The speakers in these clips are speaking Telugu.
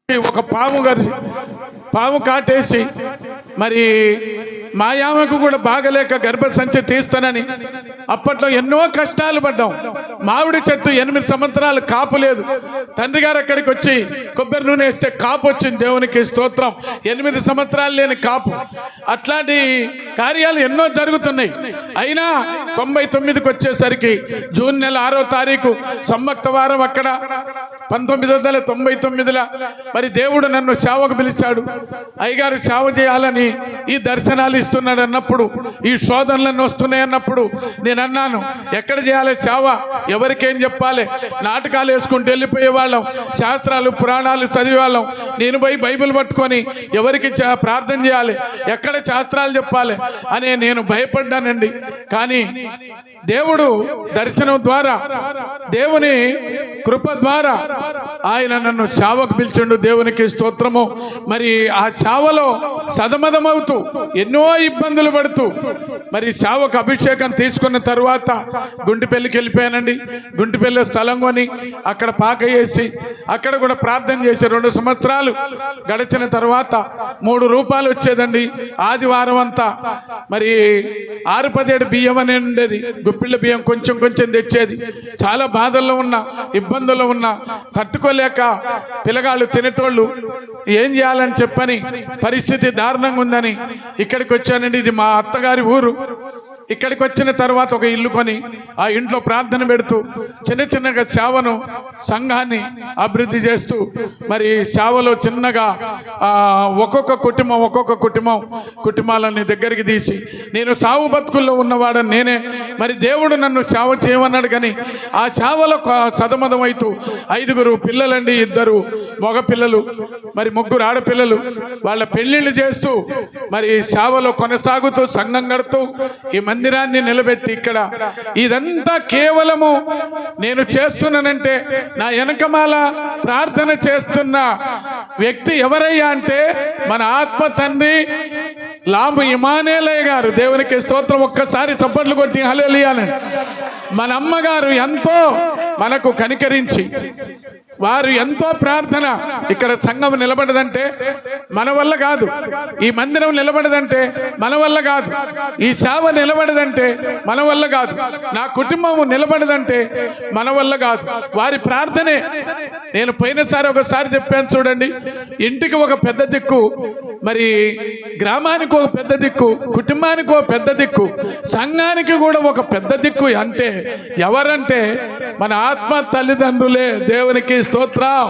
ఒక పాము కాటేసి మరి మాయామకు కూడా బాగలేక గర్భసంచి తీస్తానని అప్పట్లో ఎన్నో కష్టాలు పడ్డాం. మామిడి చెట్టు 8 సంవత్సరాలు కాపు లేదు. తండ్రి గారు అక్కడికి వచ్చి కొబ్బరి నూనె వేస్తే కాపు వచ్చింది. దేవునికి స్తోత్రం. 8 సంవత్సరాలు లేని కాపు. అట్లాంటి కార్యాలు ఎన్నో జరుగుతున్నాయి. అయినా 99కి వచ్చేసరికి జూన్ నెల 6వ తారీఖు సమ్మక్త వారం అక్కడ 1999లో మరి దేవుడు నన్ను సేవకు పిలిచాడు. అయ్యగారు సేవ చేయాలని ఈ దర్శనాలు ఇస్తున్నాడు అన్నప్పుడు, ఈ శోధనలన్నీ వస్తున్నాయి అన్నప్పుడు నేను అన్నాను, ఎక్కడ చేయాలి సేవ, ఎవరికేం చెప్పాలి? నాటకాలు వేసుకుంటూ వెళ్ళిపోయే వాళ్ళం, శాస్త్రాలు పురాణాలు చదివేవాళ్ళం. నేను పోయి బైబిల్ పట్టుకొని ఎవరికి ప్రార్థన చేయాలి, ఎక్కడ శాస్త్రాలు చెప్పాలి అని నేను భయపడ్డానండి. కానీ దేవుడు దర్శనం ద్వారా, దేవుని కృప ద్వారా ఆయన నన్ను సేవకు పిలిచిండు. దేవునికి స్తోత్రము. మరి ఆ సేవలో సదమదమవుతూ ఎన్నో ఇబ్బందులు పడుతూ మరి సేవకు అభిషేకం తీసుకున్న తర్వాత గుంటిపల్లికి వెళ్ళిపోయానండి. గుంటిపల్లి స్థలం కొని అక్కడ పాక వేసి అక్కడ కూడా ప్రార్థన చేసి 2 సంవత్సరాలు గడిచిన తర్వాత 3 రూపాయలు వచ్చేదండి ఆదివారం అంతా. మరి 6-17 బియ్యం అనేది ఉండేది. గుప్పిళ్ళ బియ్యం కొంచెం కొంచెం తెచ్చేది. చాలా బాధల్లో ఉన్నా, ఇబ్బందుల్లో ఉన్నా, తట్టుకోలేక పిల్లగాళ్ళు తినేటోళ్ళు ఏం చేయాలని చెప్పని పరిస్థితి దారుణంగా ఉందని ఇక్కడికి వచ్చానండి. ఇది మా అత్తగారి ఊరు. ఇక్కడికి వచ్చిన తర్వాత ఒక ఇల్లు కొని ఆ ఇంట్లో ప్రార్థన పెడుతూ చిన్న చిన్నగా సేవను, సంఘాన్ని అభివృద్ధి చేస్తూ మరి సేవలో చిన్నగా ఒక్కొక్క కుటుంబాలని దగ్గరికి తీసి, నేను సావు బతుకుల్లో ఉన్నవాడని నేనే. మరి దేవుడు నన్ను సేవ చేయమన్నాడు. కానీ ఆ సేవలో సదమదమైతూ 5 పిల్లలండి, 2 మగ పిల్లలు, మరి 3 ఆడపిల్లలు, వాళ్ళ పెళ్లిళ్ళు చేస్తూ మరి సేవలో కొనసాగుతూ సంఘం గడుతూ ఈ మందిరాన్ని నిలబెట్టి ఇక్కడ ఇదంతా కేవలము నేను చేస్తున్నానంటే నా వెనకమాల ప్రార్థన చేస్తున్న వ్యక్తి ఎవరయ్యా అంటే మన ఆత్మ తండ్రి లాంబు ఇమానేలయ్య గారు. దేవునికి స్తోత్రం. ఒక్కసారి చప్పట్లు కొట్టి హల్లెలూయా అనండి. మన అమ్మగారు ఎంతో మనకు కనికరించి, వారు ఎంతో ప్రార్థన. ఇక్కడ సంఘం నిలబడదంటే మన వల్ల కాదు, ఈ మందిరం నిలబడదంటే మన వల్ల కాదు, ఈ సేవ నిలబడదంటే మన వల్ల కాదు, నా కుటుంబం నిలబడదంటే మన వల్ల కాదు. వారి ప్రార్థనే. నేను పోయినసారి ఒకసారి చెప్పాను చూడండి, ఇంటికి ఒక పెద్ద దిక్కు, మరి గ్రామానికి ఒక పెద్ద దిక్కు, కుటుంబానికి ఒక పెద్ద దిక్కు, సంఘానికి కూడా ఒక పెద్ద దిక్కు అంటే ఎవరంటే మన ఆత్మ తల్లిదండ్రులే. దేవునికి స్తోత్రం.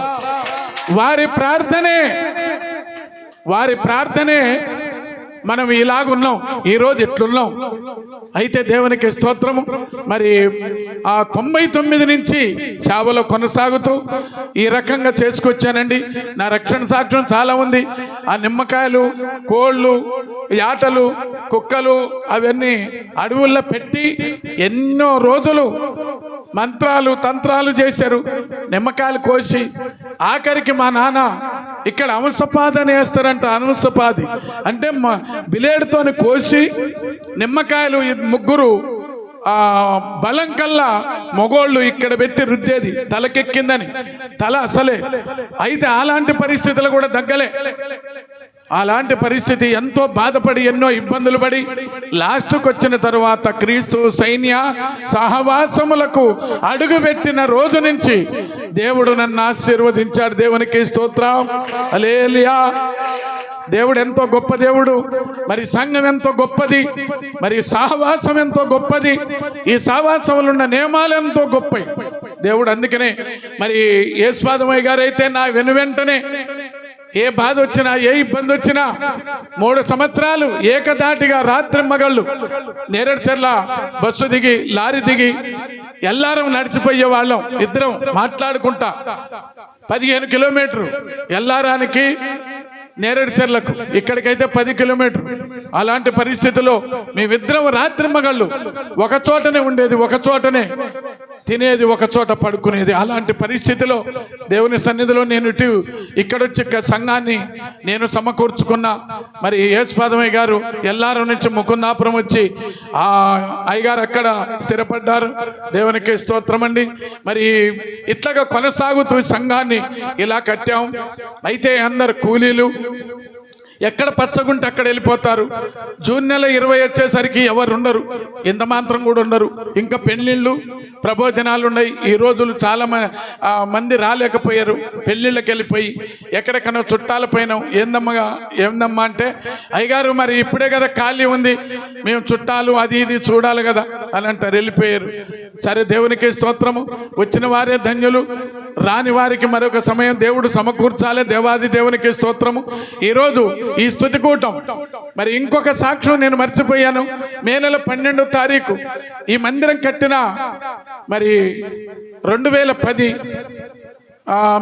వారి ప్రార్థనే మనం ఇలాగున్నాం, ఈరోజు ఎట్లున్నాం. అయితే దేవునికి స్తోత్రము. మరి ఆ 99 నుంచి సేవలో కొనసాగుతూ ఈ రకంగా చేసుకొచ్చానండి. నా రక్షణ సాక్ష్యం చాలా ఉంది. ఆ నిమ్మకాయలు, కోళ్ళు, యాటలు, కుక్కలు అవన్నీ అడవుల్లో పెట్టి ఎన్నో రోజులు మంత్రాలు తంత్రాలు చేశారు. నిమ్మకాయలు కోసి ఆఖరికి మా నాన్న ఇక్కడ అంశపాదని వేస్తారంట. అంశపాది అంటే బిలేడుతోని కోసి నిమ్మకాయలు 3 బలం కల్లా మొగోళ్ళు ఇక్కడ పెట్టి రుద్దేది, తలకెక్కిందని. తల అసలే. అయితే అలాంటి పరిస్థితులు కూడా దగ్గలే. అలాంటి పరిస్థితి ఎంతో బాధపడి ఎన్నో ఇబ్బందులు పడి లాస్ట్కి వచ్చిన తర్వాత క్రీస్తు సైన్య సహవాసములకు అడుగుపెట్టిన రోజు నుంచి దేవుడు నన్ను ఆశీర్వదించాడు. దేవునికి స్తోత్రం. హల్లెలూయా. దేవుడు ఎంతో గొప్ప దేవుడు. మరి సంఘం ఎంతో గొప్పది, మరి సహవాసం ఎంతో గొప్పది, ఈ సహవాసంలో ఉన్న నియమాలు ఎంతో గొప్పవి. దేవుడు అందుకనే మరి యేసుపాదమయ్య గారు అయితే నా వెనువెంటనే ఏ బాధ వచ్చినా, ఏ ఇబ్బంది వచ్చినా 3 సంవత్సరాలు ఏకదాటిగా రాత్రి మగళ్ళు నేరేడుచర్ల బస్సు దిగి, లారీ దిగి ఎల్లారం నడిచిపోయే వాళ్ళం. ఇద్దరం మాట్లాడుకుంటా 15 కిలోమీటర్లు ఎల్లారానికి, నేరేడుచర్లకు. ఇక్కడికైతే 10 కిలోమీటర్లు. అలాంటి పరిస్థితుల్లో మేమిద్దరం రాత్రి మగళ్ళు ఒక చోటనే ఉండేది, ఒక చోటనే తినేది, ఒక చోట పడుకునేది. అలాంటి పరిస్థితిలో దేవుని సన్నిధిలో నేను ఇక్కడొచ్చి సంఘాన్ని నేను సమకూర్చుకున్నా. మరి యేసుపాదమయ్య గారు ఎల్లారం నుంచి ముకుందాపురం వచ్చి ఆ అయ్యగారు అక్కడ స్థిరపడ్డారు. దేవునికి స్తోత్రం అండి. మరి ఇట్లాగా కొనసాగుతూ సంఘాన్ని ఇలా కట్టాం. అయితే అందరు కూలీలు ఎక్కడ పచ్చగుంటే అక్కడ వెళ్ళిపోతారు. జూన్ నెల 20 వచ్చేసరికి ఎవరు ఉండరు, ఇంత మాత్రం కూడా ఉండరు. ఇంకా పెళ్ళిళ్ళు ప్రబోధనాలు ఉన్నాయి. ఈ రోజులు చాలా మంది రాలేకపోయారు, పెళ్ళిళ్ళకి వెళ్ళిపోయి ఎక్కడెక్కడో చుట్టాల పైన ఏందమ్మా అంటే అయ్యగారు మరి ఇప్పుడే కదా ఖాళీ ఉంది, మేము చుట్టాలు అది ఇది చూడాలి కదా అని అంటారు, వెళ్ళిపోయారు. సరే, దేవునికి స్తోత్రము. వచ్చిన వారే ధన్యులు, రాని వారికి మరొక సమయం దేవుడు సమకూర్చాలి. దేవాది దేవునికి స్తోత్రము. ఈరోజు ఈ స్తుతి కూటం మరి ఇంకొక సాక్ష్యం నేను మర్చిపోయాను. మే నెల 12వ తారీఖు ఈ మందిరం కట్టిన మరి 2010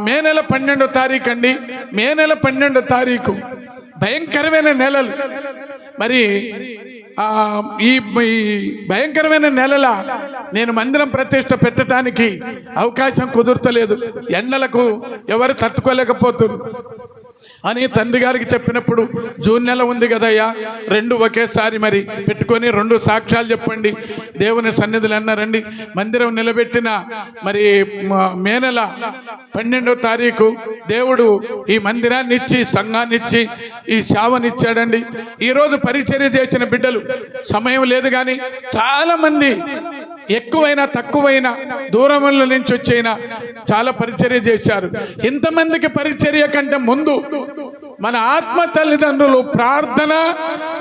మే నెల 12వ తారీఖు అండి. మే నెల 12వ తారీఖు భయంకరమైన నెలలు. మరి ఈ భయంకరమైన నెలల నేను మందిరం ప్రతిష్ట పెట్టడానికి అవకాశం కుదుర్తలేదు. ఎండలకు ఎవరు తట్టుకోలేకపోతున్నారు అని తండ్రి గారికి చెప్పినప్పుడు, జూన్ నెల ఉంది కదయ్యా, 2 ఒకేసారి మరి పెట్టుకొని 2 సాక్ష్యాలు చెప్పండి దేవుని సన్నిధులు అన్నారండి. మందిరం నిలబెట్టిన మరి మే నెల 12వ తారీఖు దేవుడు ఈ మందిరాన్ని ఇచ్చి, సంఘాన్ని ఇచ్చి, ఈ సేవనిచ్చాడండి. ఈరోజు పరిచర్య చేసిన బిడ్డలు సమయం లేదు కానీ చాలామంది ఎక్కువైనా తక్కువైనా దూరముల నుంచి వచ్చైనా చాలా పరిచర్య చేశారు. ఇంతమందికి పరిచర్య కంటే ముందు మన ఆత్మ తల్లిదండ్రులు ప్రార్థన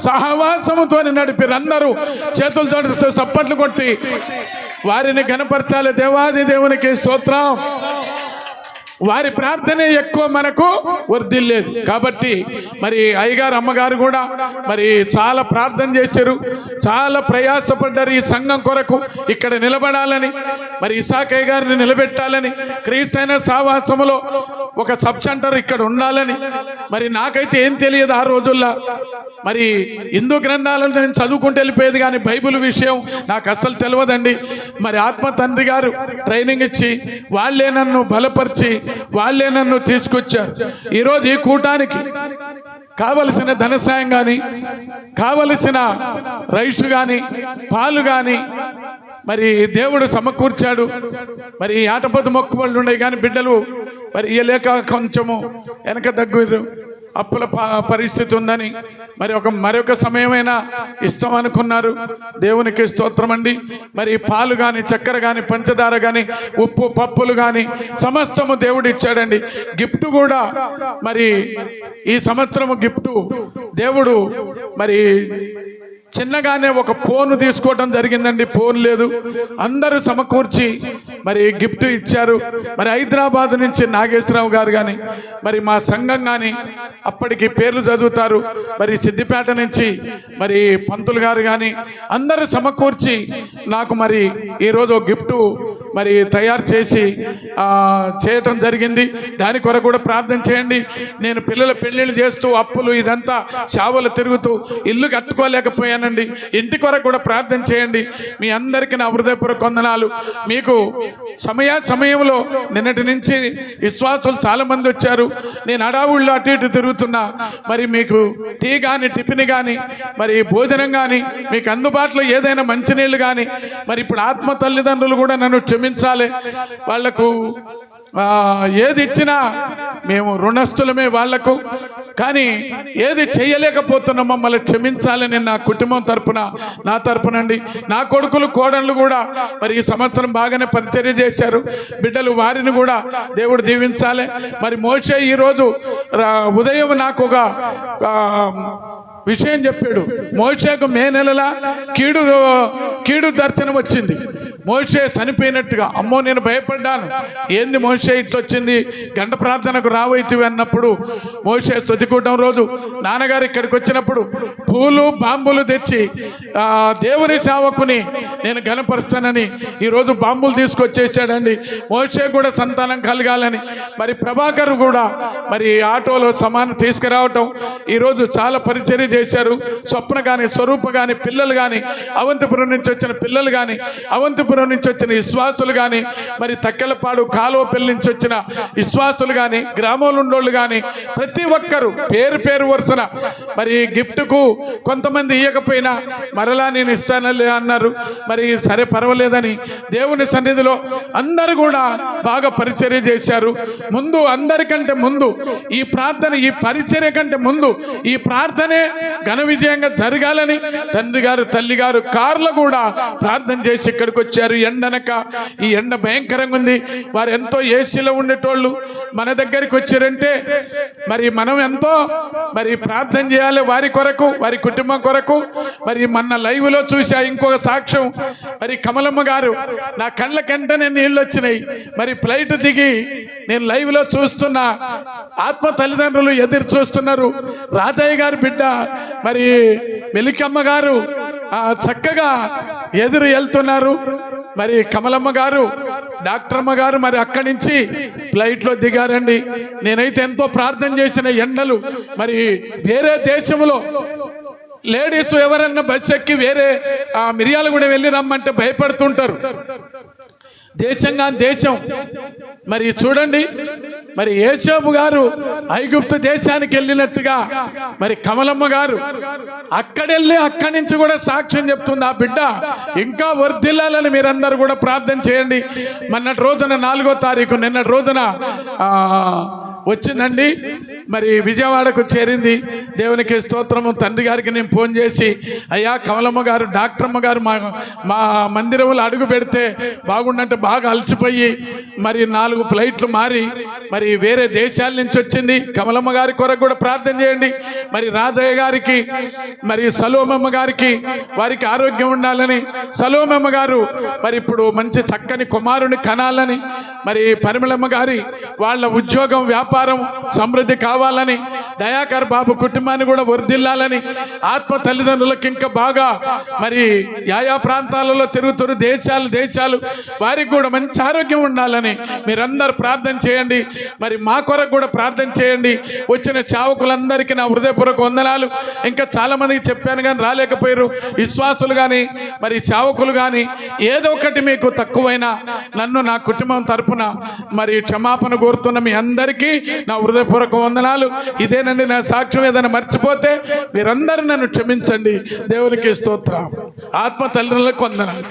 సహవాసముతో నడిపారు. అందరూ చేతులతో చప్పట్లు కొట్టి వారిని ఘనపరచాలి. దేవాది దేవునికి స్తోత్రం. వారి ప్రార్థనే ఎక్కువ మనకు వర్ధిల్లేది. కాబట్టి మరి అయ్యగారు అమ్మగారు కూడా మరి చాలా ప్రార్థన చేశారు, చాలా ప్రయాసపడ్డారు ఈ సంఘం కొరకు, ఇక్కడ నిలబడాలని, మరి ఇసాకయ్య గారిని నిలబెట్టాలని, క్రీస్తైన సావాసములో ఒక సబ్ సెంటర్ ఇక్కడ ఉండాలని. మరి నాకైతే ఏం తెలియదు ఆ రోజుల్లో. మరి హిందూ గ్రంథాలను నేను చదువుకుంటూ వెళ్ళిపోయేది కానీ బైబిల్ విషయం నాకు అస్సలు తెలియదండి. మరి ఆత్మ తండ్రి గారు ట్రైనింగ్ ఇచ్చి వాళ్ళే నన్ను బలపరిచి వాళ్ళే నన్ను తీసుకొచ్చారు. ఈరోజు ఈ కూటానికి కావలసిన ధన సాయం కానీ, కావలసిన రైస్ కానీ, పాలు కానీ మరి దేవుడు సమకూర్చాడు. మరి ఆటపోతు మొక్కుబళ్ళు ఉన్నాయి కానీ బిడ్డలు మరి ఇయ్యలేక కొంచెము వెనక దగ్గర అప్పుల పరిస్థితి ఉందని మరి మరొక సమయమైనా ఇస్తామనుకున్నారు. దేవునికి స్తోత్రం అండి. మరి పాలు కానీ, చక్కెర కానీ, పంచదార కానీ, ఉప్పు పప్పులు కానీ సమస్తము దేవుడు ఇచ్చాడండి. గిఫ్ట్ కూడా మరి ఈ సంవత్సరము గిఫ్ట్ దేవుడు మరి చిన్నగానే ఒక ఫోన్ తీసుకోవడం జరిగిందండి. ఫోన్ లేదు, అందరూ సమకూర్చి మరి గిఫ్ట్ ఇచ్చారు. మరి హైదరాబాద్ నుంచి నాగేశ్వరరావు గారు కానీ, మరి మా సంఘం కానీ అప్పటికి పేర్లు చదువుతారు, మరి సిద్దిపేట నుంచి మరి పంతులు గారు కానీ అందరూ సమకూర్చి నాకు మరి ఈరోజు గిఫ్ట్ మరి తయారు చేసి చేయటం జరిగింది. దాని కొరకు కూడా ప్రార్థన చేయండి. నేను పిల్లల పెళ్ళిళ్ళు చేస్తూ అప్పులు ఇదంతా చావలు తిరుగుతూ ఇల్లు కట్టుకోలేకపోయానండి. ఇంటి కొరకు కూడా ప్రార్థన చేయండి. మీ అందరికీ నా హృదయపూర్వక వందనాలు. మీకు సమయంలో నిన్నటి నుంచి విశ్వాసులు చాలామంది వచ్చారు. నేను అడావుళ్ళు అటు ఇటు తిరుగుతున్నా. మరి మీకు టీ కానీ, టిఫిన్ కానీ, మరి భోజనం కానీ, మీకు అందుబాటులో ఏదైనా మంచినీళ్ళు కానీ, మరి ఇప్పుడు ఆత్మ తల్లిదండ్రులు కూడా నన్ను క్షమించాలి. వాళ్లకు ఏది ఇచ్చినా మేము రుణస్థులమే వాళ్లకు. కానీ ఏది చేయలేకపోతున్నాం, మమ్మల్ని క్షమించాలని నా కుటుంబం తరపున, నా తరపునండి. నా కొడుకులు కోడళ్ళు కూడా మరి ఈ సంవత్సరం బాగానే పరిచర్య చేశారు. బిడ్డలు వారిని కూడా దేవుడు దీవించాలి. మరి మోషే ఈరోజు ఉదయం నాకు ఒక విషయం చెప్పాడు. మోషేకు మే నెలల కీడు దర్శనం వచ్చింది. మోషే చనిపోయినట్టుగా. అమ్మో, నేను భయపడ్డాను. ఏంది మోషే ఇట్లా వచ్చింది, గంట ప్రార్థనకు రావైతివి అన్నప్పుడు మోషే స్తుతికూటం రోజు నాన్నగారు ఇక్కడికి వచ్చినప్పుడు పూలు బాంబులు తెచ్చి దేవుని సేవకుని నేను ఘనపరుస్తానని ఈరోజు బాంబులు తీసుకొచ్చేసాడండి. మోషే కూడా సంతానం కలగాలని మరి ప్రభాకర్ కూడా మరి ఆటోలో సమానం తీసుకురావటం ఈరోజు చాలా పరిచర్య చేశారు. స్వప్న కానీ, స్వరూప కానీ, పిల్లలు కానీ, అవంతిపురం నుంచి వచ్చిన పిల్లలు కానీ, అవంతిపురం నుంచి వచ్చిన విశ్వాసులు కానీ, మరి తక్కెలపాడు కాలువపల్లి నుంచి వచ్చిన విశ్వాసులు కానీ, గ్రామంలో ఉన్నోళ్ళు కానీ ప్రతి ఒక్కరు పేరు వరుసన మరి గిఫ్ట్కు కొంతమంది ఇవ్వకపోయినా మరలా నేను ఇస్తానలే అన్నారు. మరి సరే పర్వాలేదని దేవుని సన్నిధిలో అందరూ కూడా బాగా పరిచర్య చేశారు. ముందు అందరికంటే ముందు ఈ ప్రార్థన, ఈ పరిచర్య కంటే ముందు ఈ ప్రార్థనే ఘన విజయంగా జరగాలని తండ్రి గారు తల్లి గారు కార్లో కూడా ప్రార్థన చేసి ఇక్కడికి వచ్చారు. ఎండనక ఈ ఎండ భయంకరంగా ఉంది. వారు ఎంతో ఏసీలో ఉండేటోళ్ళు మన దగ్గరికి వచ్చారంటే మరి మనం ఎంతో మరి ప్రార్థన చేయాలి వారి కొరకు, వారి కుటుంబం కొరకు. మరి మొన్న లైవ్లో చూసా ఇంకొక సాక్ష్యం. మరి కమలమ్మ గారు నా కళ్ళకెంటనే నీళ్ళు వచ్చినాయి. మరి ఫ్లైట్ దిగి నేను లైవ్లో చూస్తున్నా, ఆత్మ తల్లిదండ్రులు ఎదురు చూస్తున్నారు. రాజయ్య గారి బిడ్డ మరి మెలికమ్మ గారు చక్కగా ఎదురు వెళ్తున్నారు. మరి కమలమ్మ గారు డాక్టర్ అమ్మ గారు మరి అక్కడి నుంచి ఫ్లైట్లో దిగారండి. నేనైతే ఎంతో ప్రార్థన చేసిన ఎండలు. మరి వేరే దేశంలో లేడీస్ ఎవరన్నా బస్సు ఎక్కి వేరే మిరియాలు కూడా వెళ్ళి రమ్మంటే భయపడుతుంటారు. దేశంగా దేశం మరి చూడండి, మరి యేసోబు గారు ఐగుప్తు దేశానికి వెళ్ళినట్టుగా మరి కమలమ్మ గారు అక్కడెళ్ళి అక్కడి నుంచి కూడా సాక్ష్యం చెప్తుంది. ఆ బిడ్డ ఇంకా వర్ధిల్లాలని మీరందరూ కూడా ప్రార్థన చేయండి. మొన్నటి రోజున 4వ తారీఖు నిన్నటి రోజున వచ్చిందండి. మరి విజయవాడకు చేరింది. దేవునికి స్తోత్రము. తండ్రి గారికి నేను ఫోన్ చేసి, అయ్యా కమలమ్మ గారు డాక్టర్ అమ్మ గారు మా మందిరంలో అడుగు పెడితే బాగుండంటే బాగా అలసిపోయి మరి 4 ఫ్లైట్లు మారి మరి వేరే దేశాల నుంచి వచ్చింది. కమలమ్మ గారి కొరకు కూడా ప్రార్థన చేయండి. మరి రాజయ్య గారికి మరి సలోమమ్మ గారికి వారికి ఆరోగ్యం ఉండాలని, సలోమమ్మ గారు మరి ఇప్పుడు మంచి చక్కని కుమారుని కనాలని, మరి పరిమళమ్మ గారి వాళ్ళ ఉద్యోగం వ్యాపారం సమృద్ధి కావాలని, దయాకర్ బాబు కుటుంబాన్ని కూడా వర్ధిల్లాలని, ఆత్మ తల్లిదండ్రులకు ఇంకా బాగా మరి ఆయా ప్రాంతాలలో తిరుగుతున్న దేశాలు వారికి కూడా మంచి ఆరోగ్యం ఉండాలని మీరందరూ ప్రార్థన చేయండి. మరి మా కొరకు కూడా ప్రార్థన చేయండి. వచ్చిన సేవకులందరికీ నా హృదయపూర్వక వందనాలు. ఇంకా చాలా మందికి చెప్పాను కానీ రాలేకపోయారు. విశ్వాసులు కానీ మరి సేవకులు కానీ ఏదో ఒకటి మీకు తక్కువైనా నన్ను నా కుటుంబం తరపున మరి క్షమాపణ కోరుతున్న మీ అందరికీ నా హృదయపూర్వక వందనాలు. ఇదేనండి నా సాక్ష్యం. ఏదైనా మర్చిపోతే మీరందరూ నన్ను క్షమించండి. దేవునికి స్తోత్రం. ఆత్మ తల్లిదండ్రులకు వందనాలు.